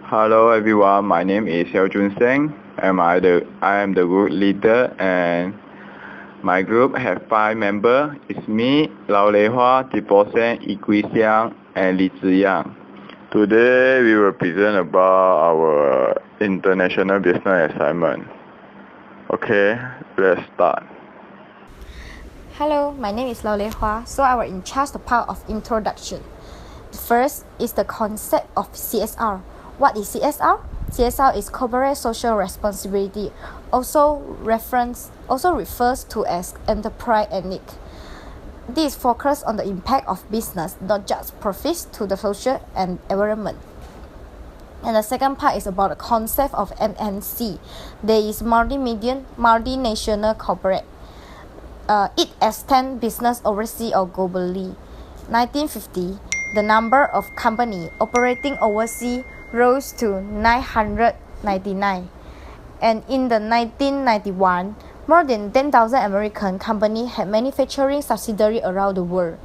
Hello everyone, my name is Xiao Jun Seng and I am the group leader and my group have 5 members. It's me, Lao Lei Hua, Tipo Sen, Yi Gui Xiang and Li Ziyang. Today we will present about our international business assignment. Okay, let's start. Hello, my name is Lao Lei Hua, so I will in charge the part of introduction. The first is the concept of CSR. What is CSR? CSR is corporate social responsibility, also refers to as enterprise ethic. This focuses on the impact of business, not just profits to the social and environment. And the second part is about the concept of MNC. There is multinational corporate. It extends business overseas or globally. 1950, the number of companies operating overseas rose to 999. And in the 1991, more than 10,000 American companies had manufacturing subsidiaries around the world.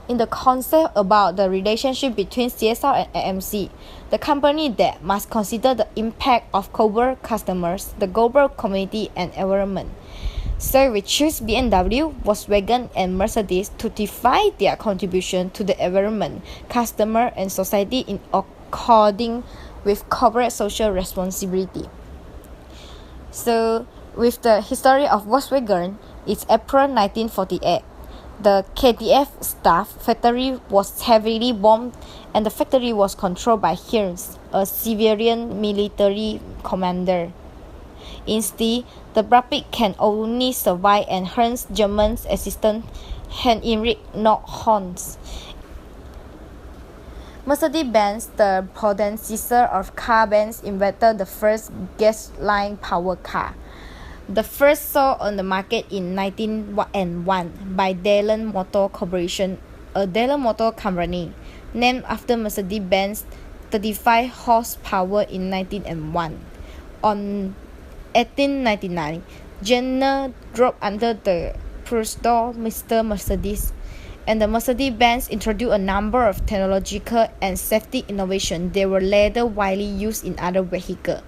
In the concept about the relationship between CSR and AMC, the company that must consider the impact of corporate customers, the global community, and environment. So we choose BMW, Volkswagen, and Mercedes to define their contribution to the environment, customer, and society in according with corporate social responsibility. So with the history of Volkswagen, it's April 1948. The KTF staff factory was heavily bombed and the factory was controlled by Hearst, a civilian military commander. Instead, the public can only survive and Hearst's German assistant Heinrich Nordhorst. Mercedes-Benz, the predecessor of car-Benz, invented the first gasoline-powered car. The first sold on the market in 1901 by Daimler Motor Corporation, a Daimler Motor company, named after Mercedes-Benz 35 horsepower in 1901. On 1899, Jenner dropped under the pseudo Mr. Mercedes, and the Mercedes-Benz introduced a number of technological and safety innovations that were later widely used in other vehicles.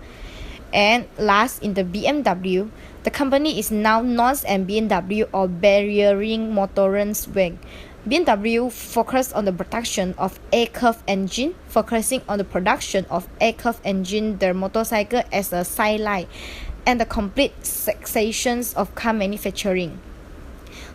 And last, in the BMW, the company is now known as BMW or Behring Motorenwerk. BMW focused on the production of aircraft engine, focusing on the production of aircraft engine, the motorcycle as a sideline, and the complete sections of car manufacturing.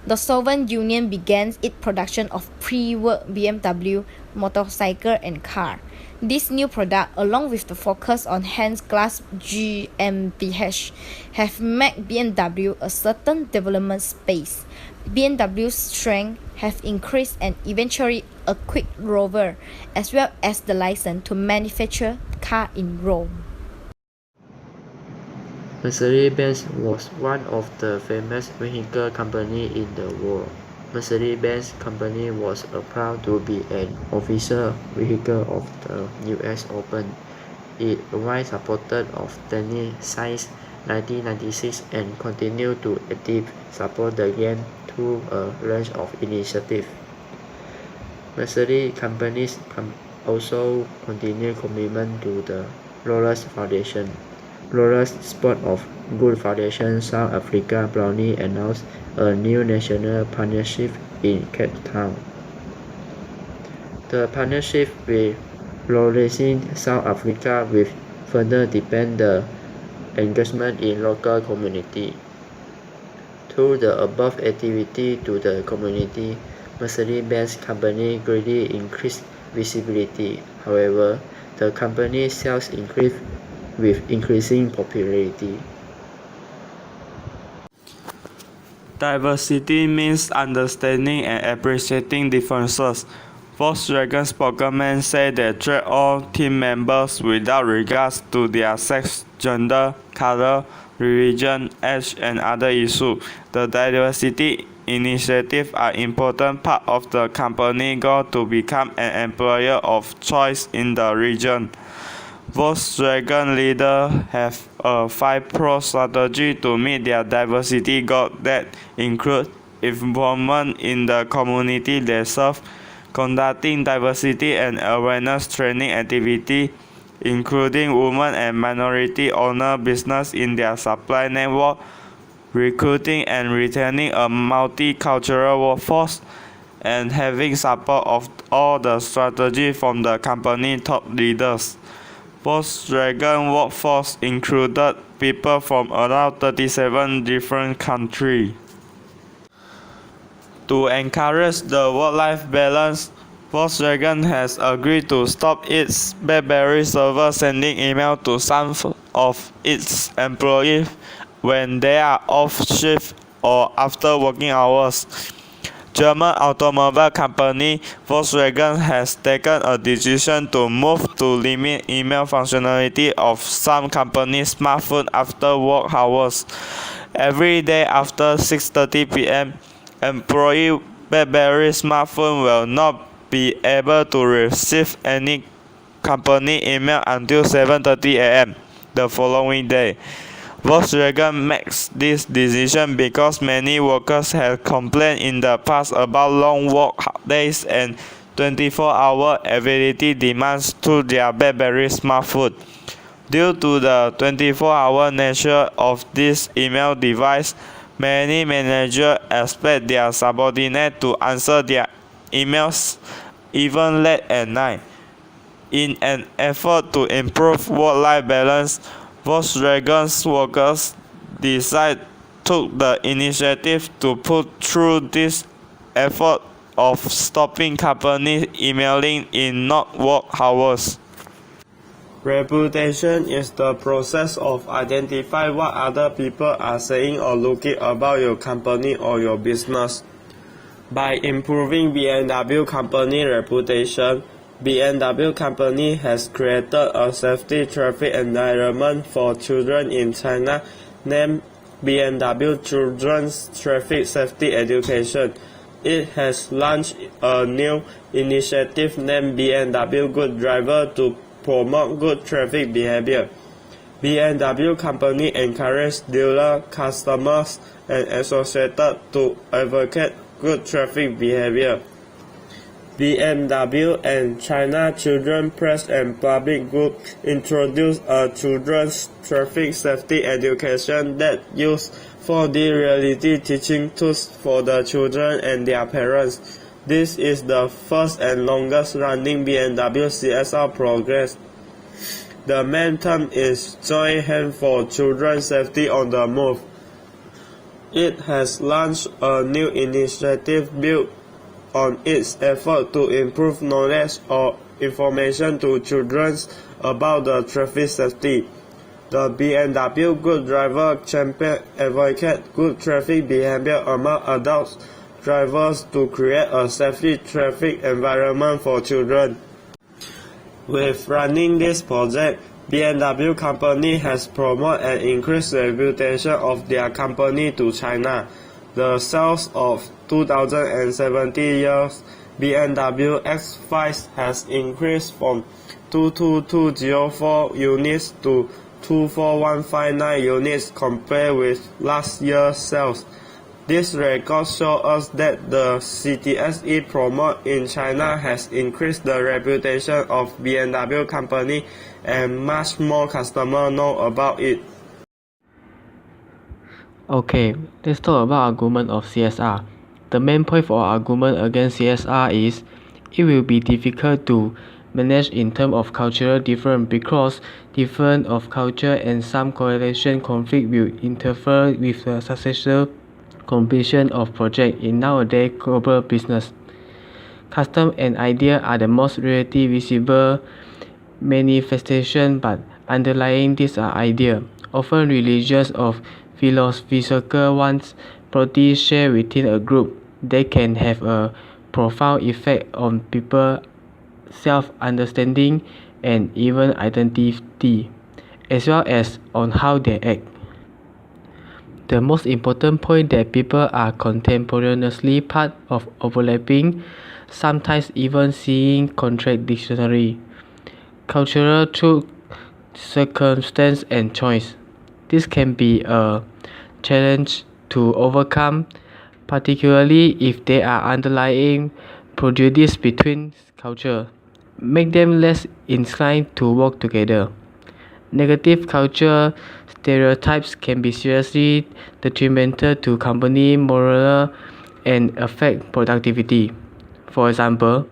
The Soviet Union began its production of pre-war BMW motorcycle and car. This new product, along with the focus on Hans-Class GmbH, have made BMW a certain development space. BMW's strength have increased and eventually equipped Rover, as well as the license to manufacture car in Rome. Mercedes-Benz was one of the famous vehicle companies in the world. Mercedes-Benz Company was proud to be an official vehicle of the US Open. It was supported of tennis since 1996 and continued to actively support the game through a range of initiatives. Mercedes companies also continue commitment to the Lawrence Foundation. Lawrence Sport of Good Foundation South Africa proudly announced a new national partnership in Cape Town. The partnership with Lawrence South Africa will further deepen the engagement in local community. Through the above activity to the community, Mercedes-Benz Company greatly increased visibility. However, the company's sales increased with increasing popularity. Diversity means understanding and appreciating differences. Volkswagen spokesman said they treat all team members without regards to their sex, gender, color, religion, age, and other issues. The diversity initiatives are an important part of the company goal to become an employer of choice in the region. Volkswagen leaders have a 5-pro strategy to meet their diversity goals that include involvement in the community they serve, conducting diversity and awareness training activities, including women and minority-owned business in their supply network, recruiting and retaining a multicultural workforce, and having support of all the strategy from the company top leaders. Volkswagen workforce included people from around 37 different countries. To encourage the work-life balance, Volkswagen has agreed to stop its BlackBerry server sending email to some of its employees when they are off shift or after working hours. German automobile company Volkswagen has taken a decision to move to limit email functionality of some companies' smartphones after work hours. Every day after 6:30 p.m., employee BlackBerry smartphone will not be able to receive any company email until 7:30 a.m. the following day. Volkswagen makes this decision because many workers have complained in the past about long work days and 24-hour availability demands to their BlackBerry smartphone. Due to the 24-hour nature of this email device, many managers expect their subordinates to answer their emails even late at night. In an effort to improve work-life balance, Volkswagen's workers took the initiative to put through this effort of stopping companies emailing in not-work hours. Reputation is the process of identifying what other people are saying or looking about your company or your business. By improving BMW company reputation, BMW company has created a safety traffic environment for children in China named BMW Children's Traffic Safety Education. It has launched a new initiative named BMW Good Driver to promote good traffic behavior. BMW company encourages dealer, customers, and associates to advocate good traffic behavior. BMW and China Children's Press and Public Group introduced a children's traffic safety education that uses 4D reality teaching tools for the children and their parents. This is the first and longest running BMW CSR program. The main term is Joint Hand for Children's Safety on the Move. It has launched a new initiative built on its effort to improve knowledge or information to children about the traffic safety. The BMW Good Driver champion advocates good traffic behavior among adult drivers to create a safe traffic environment for children. With running this project, BMW company has promoted and increased the reputation of their company to China. The sales of 2017 year's BMW X5 has increased from 22204 units to 24159 units compared with last year's sales. This record shows us that the CTSE promote in China has increased the reputation of BMW company and much more customers know about it. Okay, let's talk about argument of CSR. The main point for argument against CSR is it will be difficult to manage in terms of cultural difference because difference of culture and some correlation conflict will interfere with the successful completion of project in nowadays global business. Custom and idea are the most reality visible manifestation, but underlying these are ideas, often religious or philosophical ones, property shared within a group. They can have a profound effect on people's self-understanding and even identity, as well as on how they act. The most important point that people are contemporaneously part of overlapping, sometimes even seeing contradictory, cultural truth, circumstance, and choice. This can be a challenge to overcome, particularly if there are underlying prejudice between cultures. make them less inclined to work together. Negative culture stereotypes can be seriously detrimental to company morale and affect productivity. For example,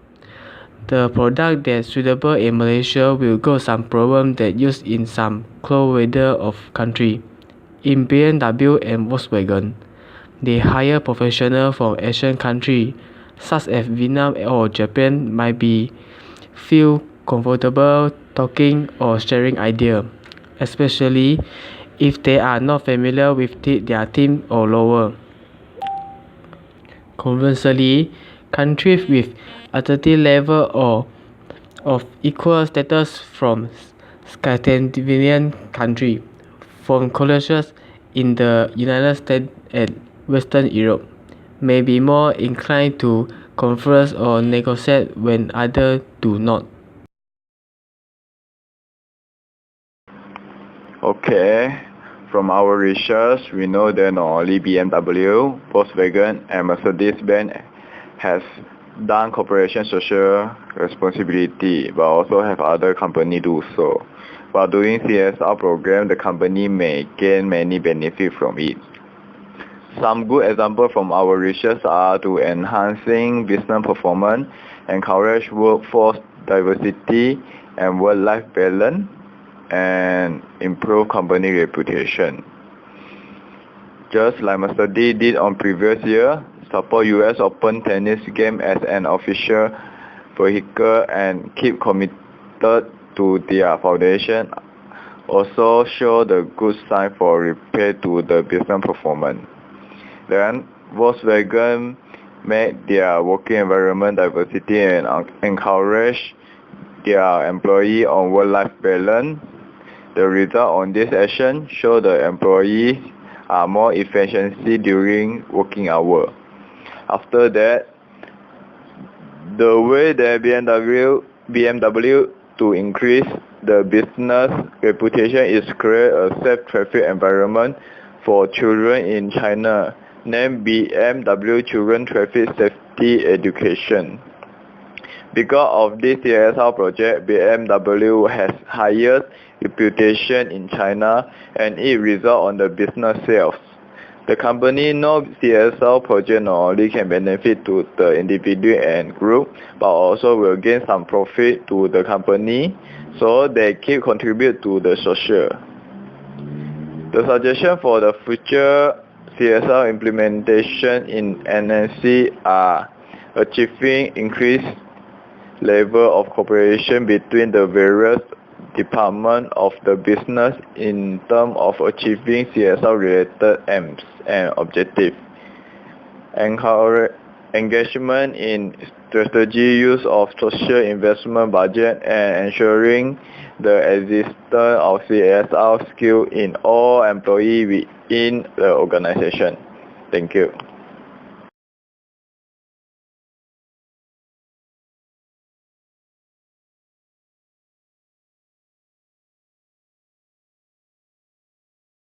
the product that's suitable in Malaysia will cause some problem that used in some cold weather of country. In BMW and Volkswagen, they hire professionals from Asian countries such as Vietnam or Japan might be feel comfortable talking or sharing ideas, especially if they are not familiar with their team or lower. Conversely, countries with authority level or of equal status from Scandinavian countries, from colleges in the United States and Western Europe, may be more inclined to converse or negotiate when others do not. Okay, from our research, we know that not only BMW, Volkswagen, and Mercedes-Benz has done corporation social responsibility, but also have other companies do so. While doing CSR program, the company may gain many benefits from it. Some good examples from our research are to enhancing business performance, encourage workforce diversity and work-life balance, and improve company reputation. Just like Mercedes did on previous year, support US Open tennis game as an official vehicle and keep committed to their foundation also show the good sign for repair to the business performance. Then Volkswagen made their working environment diversity and encourage their employee on work-life balance. The result on this action show the employees are more efficiency during working hours. After that, the way that BMW to increase the business reputation is create a safe traffic environment for children in China, named BMW Children Traffic Safety Education. Because of this CSR project, BMW has highest reputation in China and it results on the business sales. The company knows CSR project not only can benefit to the individual and group, but also will gain some profit to the company, so they keep contribute to the social. The suggestion for the future CSR implementation in NNC are achieving increased level of cooperation between the various departments of the business in terms of achieving CSR-related aims and objectives. Encourage engagement in strategy use of social investment budget and ensuring the existence of CSR skill in all employees within the organization. Thank you.